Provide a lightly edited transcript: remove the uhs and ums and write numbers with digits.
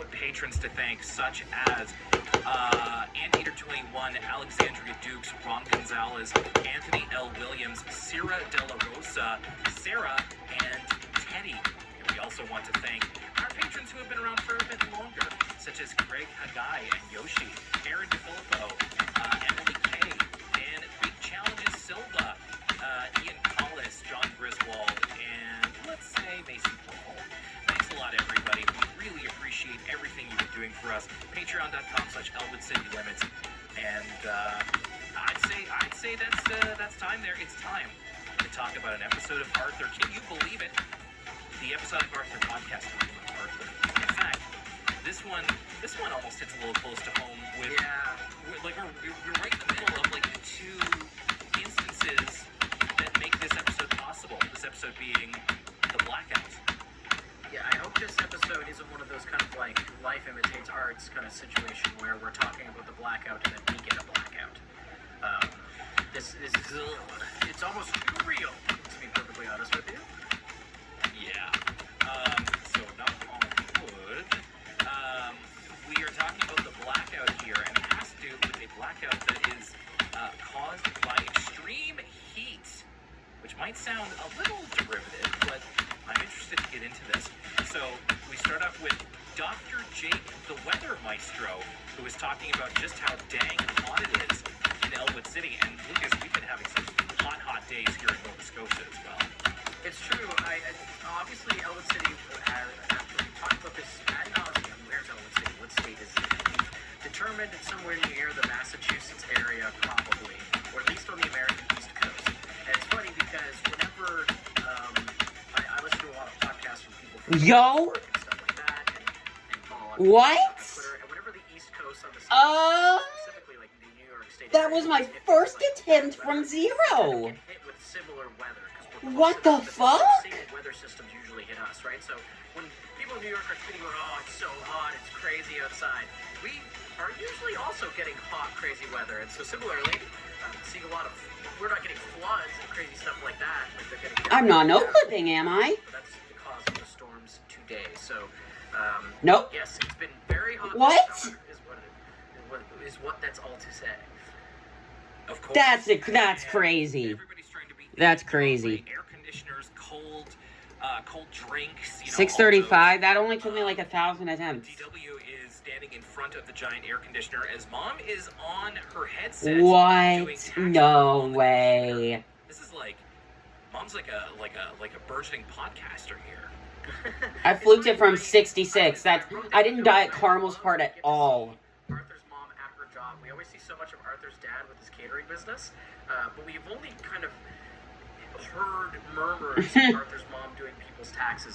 patrons to thank, such as Anteater21, Alexandria Dukes, Ron Gonzalez, Anthony L. Williams, Sierra De La Rosa, Sarah, and Teddy. And we also want to thank our patrons who have been around for a bit longer, such as Greg Hagai and Yoshi, Aaron DeFilippo, Emily K, Dan Big Challenges Silva, Ian Collis, John Griswold, and let's say Mason Paul. Thanks a lot, everybody. We really appreciate everything you've been doing for us. Patreon.com/Elwood City Limits. And I'd say that's time there. It's time to talk about an episode of Arthur. Can you believe it? The episode of Arthur podcast with Arthur. In fact, this one almost hits a little close to home with we're right in the middle of like the two instances that make this episode possible. This episode being the blackouts. Yeah, I hope this episode isn't one of those kind of like life imitates arts kind of situation where we're talking about the blackout and then we get a blackout. This is it's almost real, to be perfectly honest with you. Yeah. So knock on wood. We are talking about the blackout here, and it has to do with a blackout that is caused by extreme heat, which might sound a little derivative, but I'm interested to get into this. So we start off with Dr. Jake, the weather maestro, who is talking about just how dang hot it is in Elwood City. And Lucas, we've been having some hot days here in Nova Scotia as well. It's true. Obviously Elwood City, after we talked about this ad nauseum, where's Elwood City? What state is it? We've determined it's somewhere near the Massachusetts area, probably, or at least on the American East Coast. And it's funny because whenever I listen to a lot of podcasts from people from Yo! and stuff like that, and follow on What? Twitter, and whenever the East Coast on the specifically like the New York State. That was my first attempt from zero. Get hit with similar weather. What the fuck? Same weather systems usually hit us, right? So when people in New York are tweeting about, oh, it's so hot, it's crazy outside, we are usually also getting hot, crazy weather. And so similarly, seeing a lot of, we're not getting floods and crazy stuff like that. Like they're getting I'm not no clipping, am I? But that's the cause of the storms today. So, Nope. yes, it's been very hot. What? This summer is what that's all to say. Of course. That's crazy. Everybody's trying to be That's crazy. air conditioners, cold drinks. 6:35. That only took me like 1,000 attempts. DW is standing in front of the giant air conditioner as Mom is on her headset. doing What? tax No on the way. computer. This is like Mom's like a burgeoning podcaster here. I fluked it from 66. I didn't die at Carmel's part at all. Arthur's mom at her job. We always see so much of Arthur's dad with his catering business, but we've only kind of heard murmurs of Arthur's mom doing people's taxes.